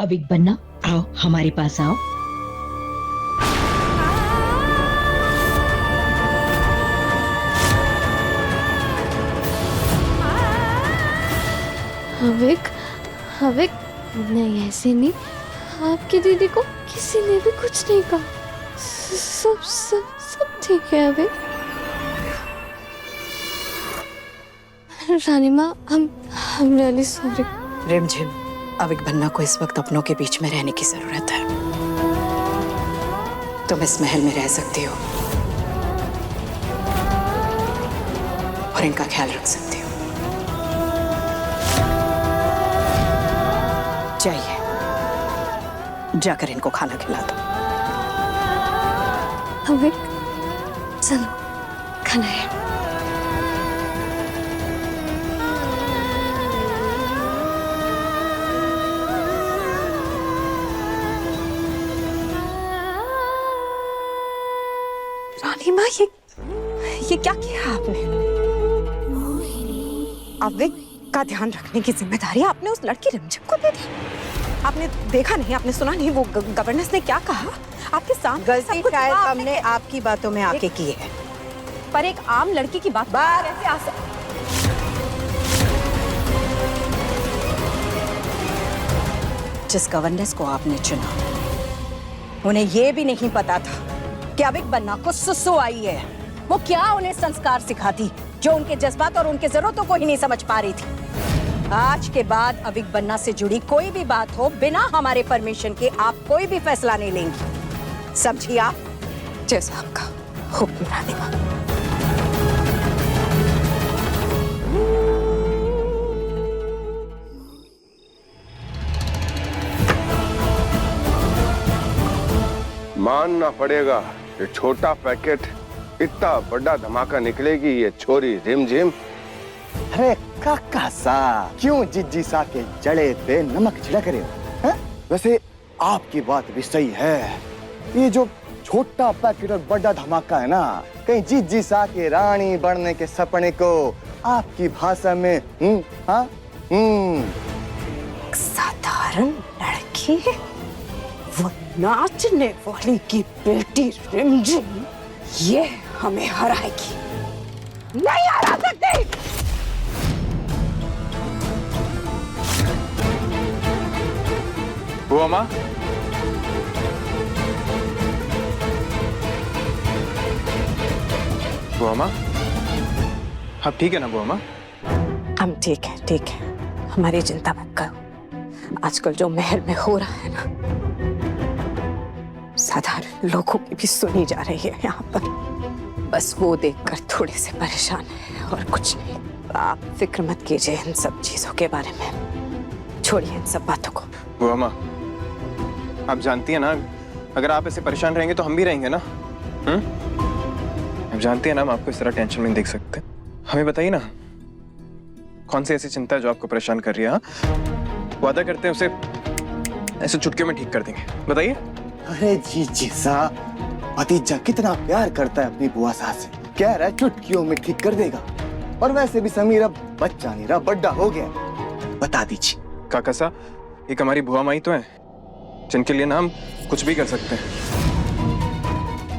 अविक बन्ना, आओ हमारे पास आओ। अविक, अविक, नहीं ऐसे नहीं। आपकी दीदी को किसी ने भी कुछ नहीं कहा। सब सब सब ठीक है अविक। रानी माँ, हम रियली सॉरी। रिमझिम, अविक बन्ना को इस वक्त अपनों के बीच में रहने की जरूरत है। तुम इस महल में रह सकती हो और इनका ख्याल रख सकती हो। जाइए, जाकर इनको खाना खिला दो। अविक, चलो खाना है। रानी माँ, ये क्या किया आपने? अविक का ध्यान रखने की जिम्मेदारी आपने उस लड़की रिमझिम को दे दी। आपने देखा नहीं, आपने सुना नहीं वो गवर्नेंस ने क्या कहा आपके सामने? गलती शायद हमने आपकी बातों में आके की है, पर एक आम लड़की की बात कैसे आ सकती? जिस गवर्नेंस को आपने चुना, उन्हें यह भी नहीं पता था कि अविक बन्ना को सुसु आई है। वो क्या उन्हें संस्कार सिखाती जो उनके जज्बात और उनके जरूरतों को ही नहीं समझ पा रही थी। आज के बाद अविक बन्ना से जुड़ी कोई भी बात हो, बिना हमारे परमिशन के आप कोई भी फैसला नहीं लेंगी, समझिए आप? जैसा आपका हुक्म रानी माँ। मानना पड़ेगा, ये छोटा पैकेट इतना बड़ा धमाका निकलेगी ये छोरी रिमझिम। अरे काका सा, क्यों जिज्जी सा के जड़े पे नमक छिड़क रहे हो? हैं? वैसे आपकी बात भी सही है। ये जो छोटा पैकेट और बड़ा धमाका है ना, कहीं जिज्जी सा के रानी बनने के सपने को आपकी भाषा में हाँ साधारण लड़की, वो नाचने वाली की बेटी रिमझिम, ये हमें हराएगी। नहीं हरा सकती। बुआ माँ, बुआ माँ, आप ठीक है ना बुआ माँ? हम ठीक है, ठीक है, हमारी चिंता मत करो। आजकल जो महल में हो रहा है ना, साधारण लोगों की भी सुनी जा रही है यहाँ पर। बस वो देखकर थोड़े से परेशान है और कुछ नहीं। आप फिक्र मत कीजिए इन सब चीजों के बारे में, छोड़िए इन सब बातों को। बुआ माँ, आप जानती हैं ना, अगर आप ऐसे परेशान रहेंगे तो हम भी रहेंगे ना। आप जानती हैं ना, हम आपको इस तरह टेंशन में नहीं देख सकते। हमें बताइए ना, कौन सी ऐसी चिंता है जो आपको परेशान कर रही है? वादा करते हैं उसे ऐसे चुटकियों में ठीक कर देंगे, बताइए। अरे जी सा, भतीजा कितना प्यार करता है अपनी बुआ सास से, कह रहा है चुटकियों में ठीक कर देगा। और वैसे भी समीर अब बच्चा नहीं रहा, बड्डा हो गया। बता दीजिए काका सा, एक हमारी बुआ माई तो है जिनके लिए ना हम कुछ भी कर सकते हैं।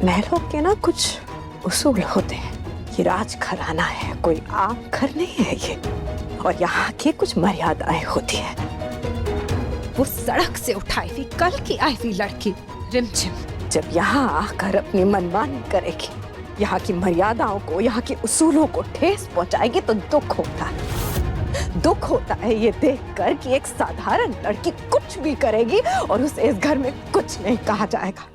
महलों के ना कुछ उसूल होते हैं। ये राजघराना है, कोई आम घर नहीं है ये, और यहाँ की कुछ मर्यादाएं होती है। वो सड़क से उठाई हुई कल की आई हुई लड़की रिमझिम जब यहाँ आकर अपनी मनमानी करेगी, यहाँ की मर्यादाओं को, यहाँ के उसूलों को ठेस पहुंचाएगी, तो दुख होता है। दुख होता है ये देखकर कि एक साधारण लड़की कुछ भी करेगी और उसे इस घर में कुछ नहीं कहा जाएगा,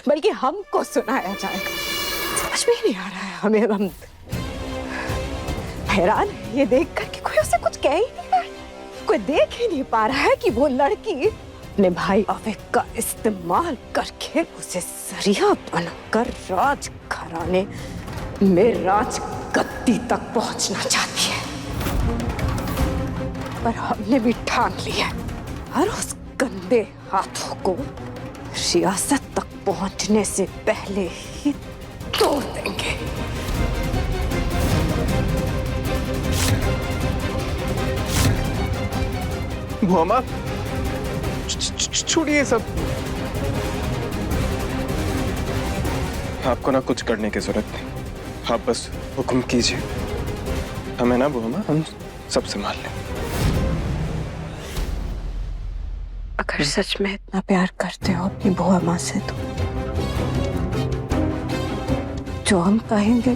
बल्कि हमको सुनाया जाएगा। समझ में ही नहीं आ रहा है हमें। हम हैरान है ये देखकर कि कोई उसे कुछ कह ही नहीं रहा है, कोई देख ही नहीं पा रहा है कि वो लड़की अपने भाई अविक का इस्तेमाल करके उसे जरिया बनकर राजघराने में राजगद्दी तक पहुंचना चाहती है। पर हमने भी ठान लिया और उस गंदे हाथों को रियासत तक पहुंचने से पहले ही तोड़ देंगे। बुआ माँ, छोड़िए सब। आपको ना कुछ करने की जरूरत नहीं, आप बस हुक्म कीजिए, हमें ना बुआ, हम सब संभाल लें। अगर सच में इतना प्यार करते हो अपनी बुआ माँ से तो जो हम कहेंगे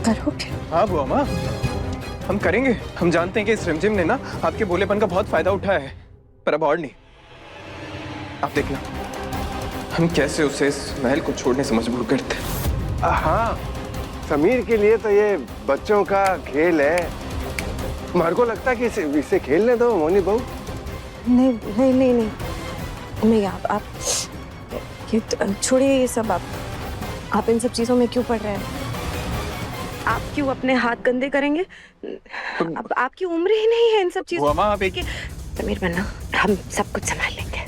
करोगे? हाँ बुआ माँ, हम करेंगे। हम जानते हैं कि इस रिमझिम ने ना आपके भोलेपन का बहुत फायदा उठाया है, पर अब और नहीं। आप देखना हम कैसे उसे इस महल को छोड़ने से मजबूर करते हैं। हाँ, समीर के लिए तो ये बच्चों का खेल है। मार को लगता है कि इसे खेलने दो मोनी बहू। नहीं नहीं नहीं नहीं नहीं, आप ये छोड़िए ये सब। आप इन सब चीजों में क्यों पड़ रहे हैं? आप क्यों अपने हाथ गंदे करेंगे? अब आपकी उम्र ही नहीं है इन सब चीजों की। समीर बन्ना, हम सब कुछ संभाल लेंगे।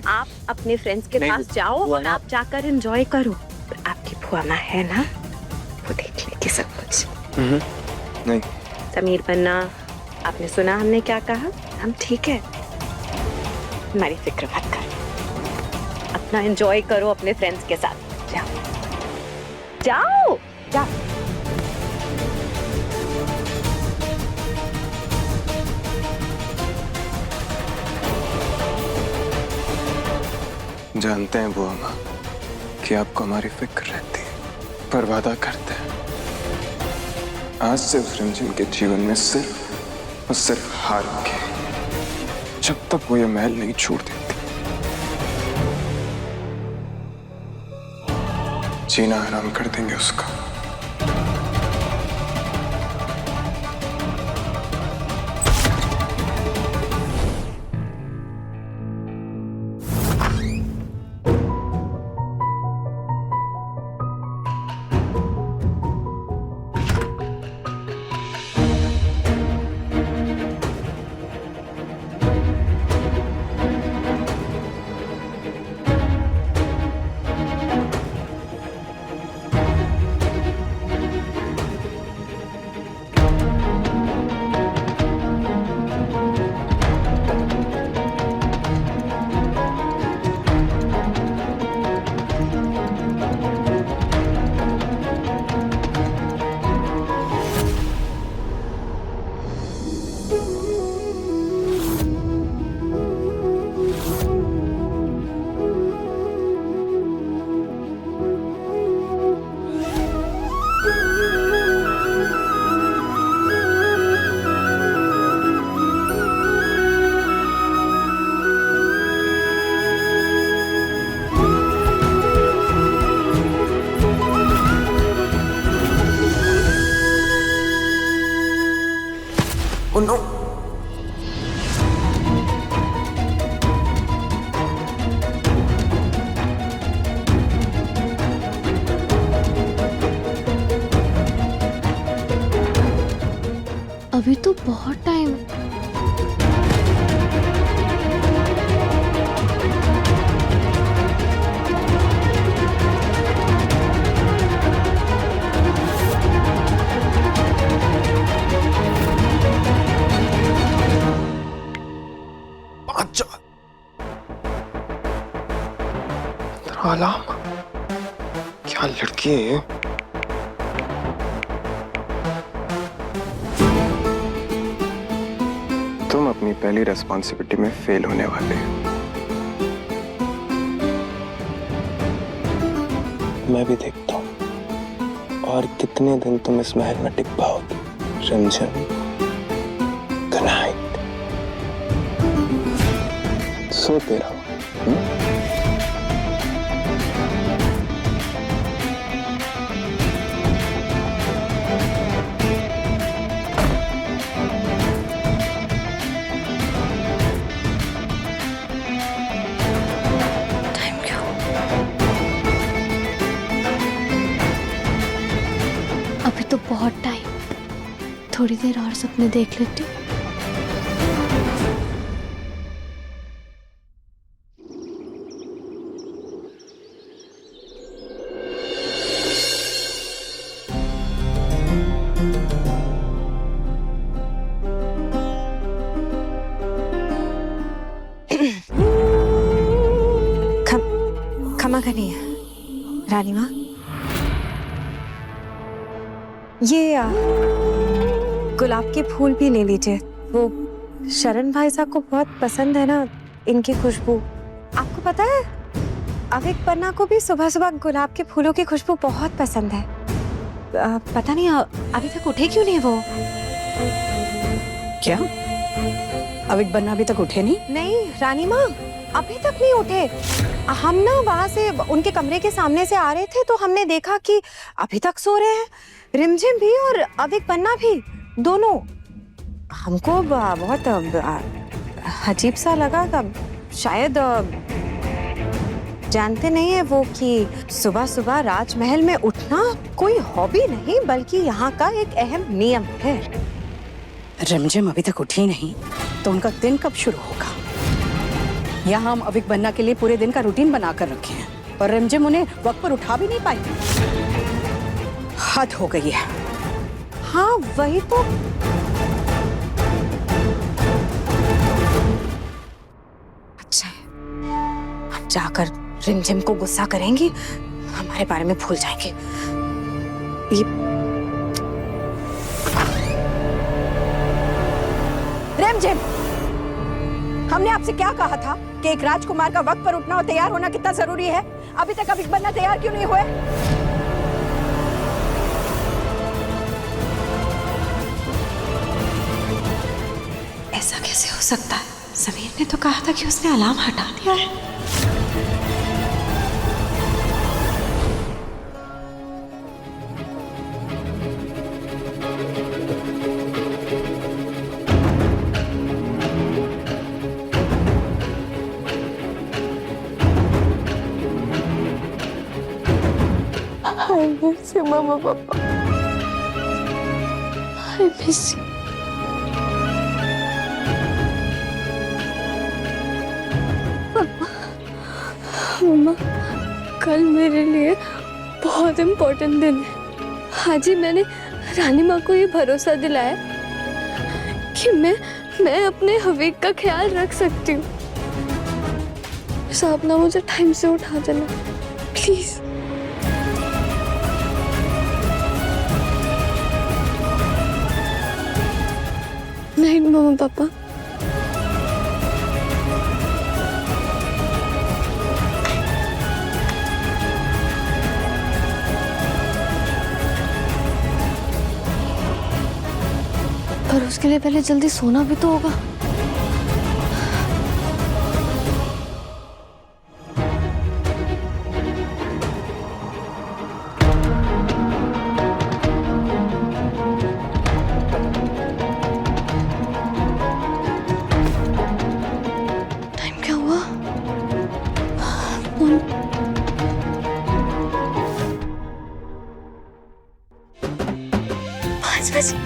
आप अपने फ्रेंड्स के पास जाओ और आप जाकर एंजॉय करो। आपकी बुआ माँ है ना, वो देख लेगी सब कुछ। नहीं समीर बन्ना, आपने सुना हमने क्या कहा? हम ठीक है, हमारी फिक्र मत कर, अपना एंजॉय करो अपने फ्रेंड्स के साथ। जाओ जाओ जाओ। जानते हैं बुआ माँ कि आपको हमारी फिक्र रहती है, पर वादा करते हैं आज से उस रिमझिम के जीवन में सिर्फ और सिर्फ हारोगे, जब तक वो ये महल नहीं छोड़ देती। जीना आराम कर देंगे उसका। Oh no! अभी तो बहुत टाइम। अलाम, क्या लड़की है? तुम अपनी पहली रेस्पॉन्सिबिलिटी में फेल होने वाले हो। मैं भी देखता हूँ और कितने दिन तुम इस महल में टिक पाओगे। रिमझिम, गुड नाइट, सोते रहो। अभी तो बहुत टाइम, थोड़ी देर और सपने देख लेती हूँ। क्षमा करिए रानी माँ। ये गुलाब के फूल भी ले लीजिए, वो शरण भाई साहब को बहुत पसंद है ना इनकी खुशबू। आपको पता है अविक पन्ना को भी सुबह सुबह गुलाब के फूलों की खुशबू बहुत पसंद है। पता नहीं अभी तक उठे क्यों नहीं वो। क्या अविक बन्ना अभी तक उठे नहीं? नहीं रानी माँ, अभी तक नहीं उठे। हम ना वहां से उनके कमरे के सामने से आ रहे थे तो हमने देखा कि अभी तक सो रहे हैं, रिमझिम भी और अविक पन्ना भी, दोनों। हमको बहुत अजीब सा लगा। शायद जानते नहीं है वो कि सुबह सुबह राजमहल में उठना कोई हॉबी नहीं बल्कि यहाँ का एक अहम नियम है। रिमझिम अभी तक उठी नहीं तो उनका दिन कब शुरू होगा? यहाँ हम अविक बन्ना के लिए पूरे दिन का रूटीन बनाकर रखे हैं और रिमझिम उन्हें वक्त पर उठा भी नहीं पाई। हद हो गई है। हाँ वही तो। अच्छा है, हम जाकर रिमझिम को गुस्सा करेंगी, हमारे बारे में भूल जाएंगे। ये रिमझिम, हमने आपसे क्या कहा था कि एक राजकुमार का वक्त पर उठना और तैयार होना कितना जरूरी है? अभी तक अविक बन्ना तैयार क्यों नहीं हुए? ऐसा कैसे हो सकता है? समीर ने तो कहा था कि उसने अलार्म हटा दिया है। I miss you, Mama, Papa. I miss you. मम्मा, कल मेरे लिए बहुत इम्पोर्टेंट दिन है। आज ही मैंने रानी माँ को ये भरोसा दिलाया कि मैं अपने हवीक का ख्याल रख सकती हूँ। सपना मुझे टाइम से उठा देना प्लीज। नहीं मम्मा पापा। पर उसके लिए पहले जल्दी सोना भी तो होगा। टाइम क्या हुआ? 5 बजे।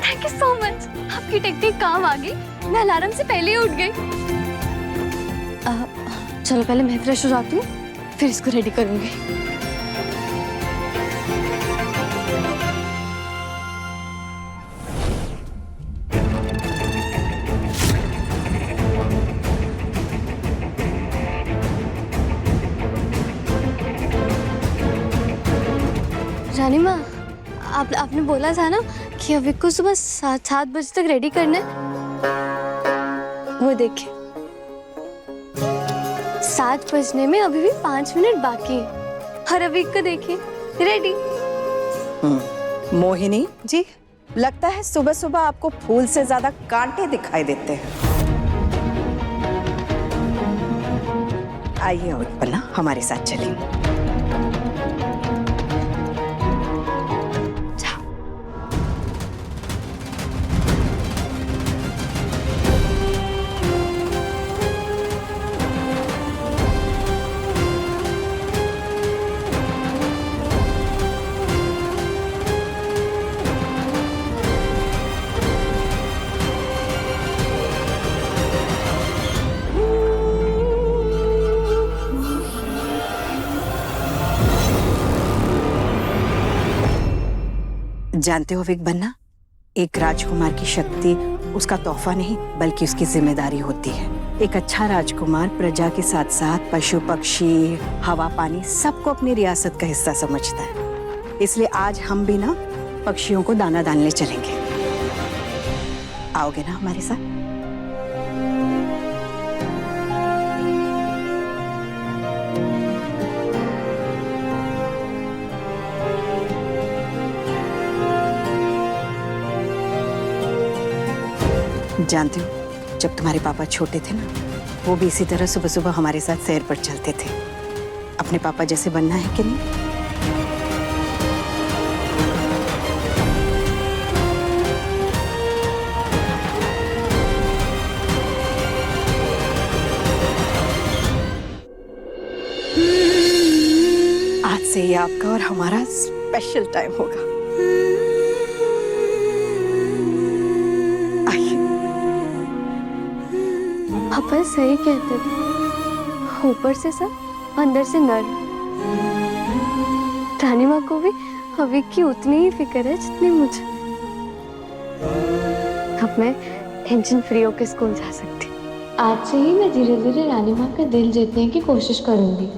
Thank you so much. आपकी टेक्निक काम आ गई, मैं अलार्म से पहले ही उठ गई। चलो पहले मैं फ्रेश हो जाती हूँ, फिर इसको रेडी करूंगी। रानी माँ, आपने बोला था ना कि अविक को सुबह 7 बजे तक रेडी करना है। वो देखिए 7 बजने में अभी भी 5 मिनट बाकी है। हर अविक को देखिए रेडी। मोहिनी जी, लगता है सुबह सुबह आपको फूल से ज्यादा कांटे दिखाई देते हैं। आइए अविक पन्ना, हमारे साथ चलिए। जानते हो अविक बन्ना, एक राजकुमार की शक्ति उसका तोहफा नहीं बल्कि उसकी जिम्मेदारी होती है। एक अच्छा राजकुमार प्रजा के साथ साथ पशु पक्षी हवा पानी सबको अपनी रियासत का हिस्सा समझता है। इसलिए आज हम भी ना पक्षियों को दाना डालने चलेंगे। आओगे ना हमारे साथ? जानती हूँ, जब तुम्हारे पापा छोटे थे ना, वो भी इसी तरह सुबह सुबह हमारे साथ सैर पर चलते थे। अपने पापा जैसे बनना है कि नहीं? आज से ये आपका और हमारा स्पेशल टाइम होगा। पापा सही कहते थे, ऊपर से सब अंदर से नर्म। रानी माँ को भी अभी की उतनी ही फिक्र है जितनी मुझे। अब मैं टेंशन फ्री होकर स्कूल जा सकती। आज से ही मैं धीरे धीरे रानी माँ का दिल जीतने की कोशिश करूंगी।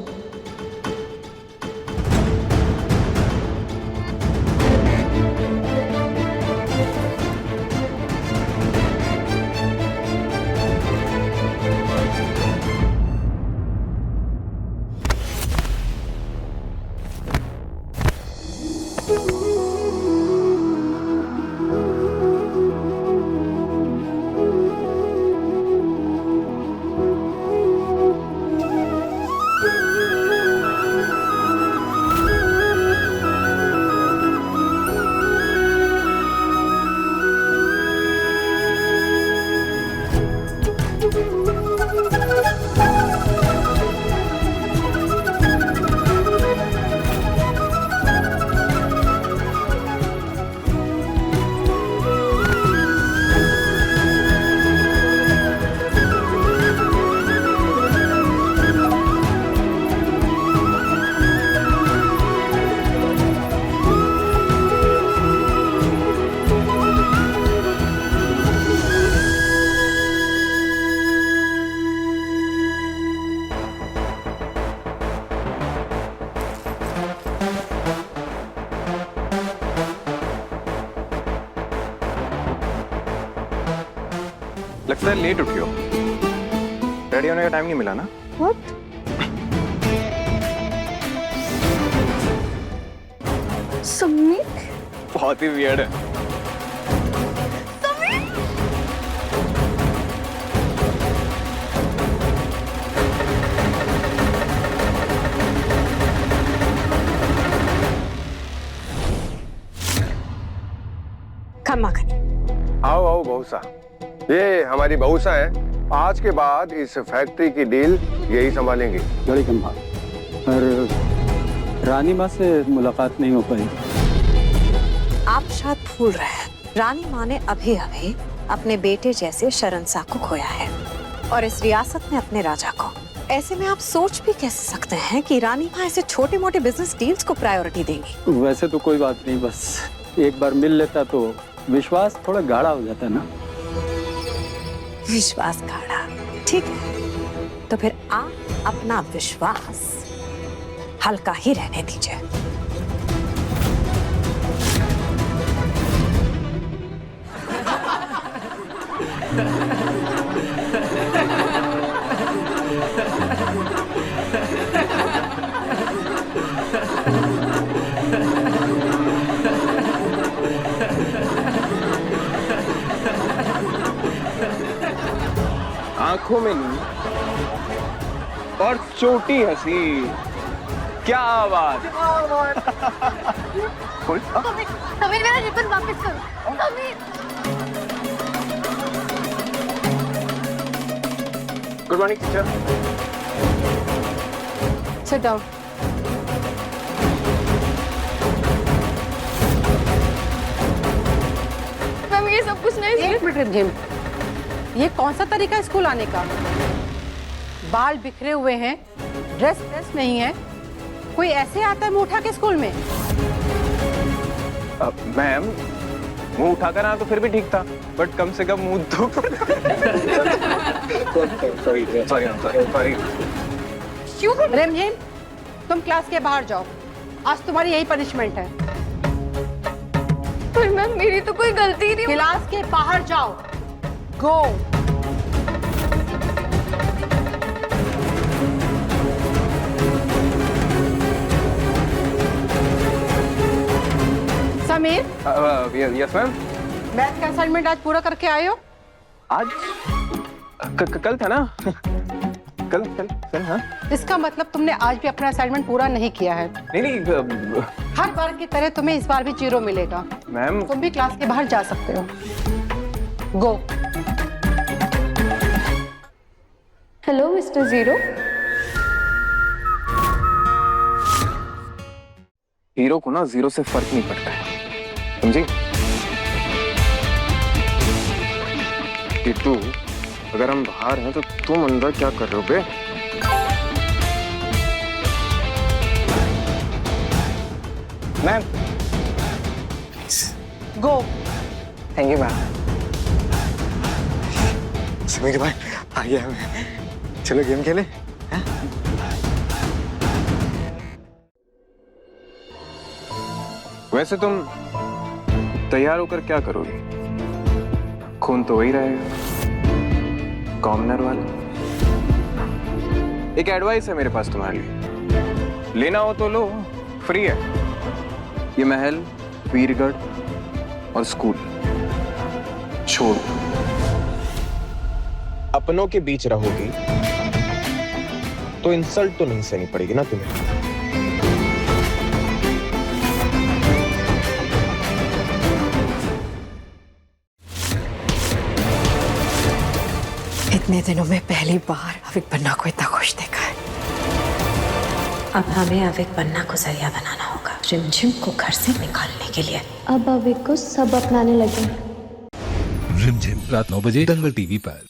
लगता है लेट उठी हो। रेडी होने का टाइम नहीं मिला ना? What? समीर? बहुत ही वियर्ड है। खम्मा खनी। आओ आओ बहुसा, ये हमारी बहुसा है। आज के बाद इस फैक्ट्री की डील यही संभालेंगी। बड़ी कम बात, पर रानी माँ से मुलाकात नहीं हो पाई। आप शायद भूल रहे हैं, रानी माँ ने अभी अभी अपने बेटे जैसे शरणशाह को खोया है और इस रियासत में अपने राजा को। ऐसे में आप सोच भी कैसे सकते हैं कि रानी माँ ऐसे छोटे मोटे बिजनेस डील्स को प्रायोरिटी देंगी? वैसे तो कोई बात नहीं, बस एक बार मिल लेता तो विश्वास थोड़ा गाढ़ा हो जाता ना। विश्वास गाढ़ा, ठीक है, तो फिर आप अपना विश्वास हल्का ही रहने दीजिए। आंखों में नींद और छोटी हंसी, क्या आवाज। समीर मेरा रिबन वापस करो। Sameer. Good morning teacher. Sit down. Ma'am ये सब कुछ नहीं। एक मिनट रिमझिम, ये कौन सा तरीका है स्कूल आने का? बाल बिखरे हुए हैं, ड्रेस नहीं है, कोई ऐसे आता है मुंह उठा के स्कूल में? मैम, मुंह उठाकर आना तो फिर भी ठीक था, बट कम से कम मुंह धो सॉरी। क्यों? रिमझिम, तुम क्लास के बाहर जाओ। आज तुम्हारी यही पनिशमेंट है। पर मैम मेरी तो कोई गलती नहीं। क्लास के बाहर जाओ। Go. Sameer, yes ma'am. Math का असाइनमेंट आज पूरा करके आए हो? आज कल था ना? कल कल कल हाँ। इसका मतलब तुमने आज भी अपना असाइनमेंट पूरा नहीं किया है। नहीं हर बार की तरह तुम्हें इस बार भी 0 मिलेगा। मैम। तुम भी क्लास के बाहर जा सकते हो। Go. Hello mister zero. Hero को ना 0 से फर्क नहीं पड़ता है, समझी? किट्टू, अगर हम बाहर हैं तो तुम अंदर क्या कर रहे हो बे? Ma'am. Go. Thank you ma'am. Sameer भाई आ गया मैं। चलो गेम खेले। वैसे तुम तैयार होकर क्या करोगी? खून तो वही रहेगा, कॉमनर वाला। एक एडवाइस है मेरे पास तुम्हारे लिए, लेना हो तो लो, फ्री है। ये महल, वीरगढ़ और स्कूल छोड़। अपनों के बीच रहोगी तो इंसल्ट तो नहीं सहनी पड़ेगी ना तुम्हें। इतने दिनों में पहली बार अविक बन्ना को इतना खुश देखा है। अब हमें अविक बन्ना को जरिया बनाना होगा रिमझिम को घर से निकालने के लिए। अब अविक को सब अपनाने लगे। रिमझिम रात 9 बजे दंगल टीवी पर।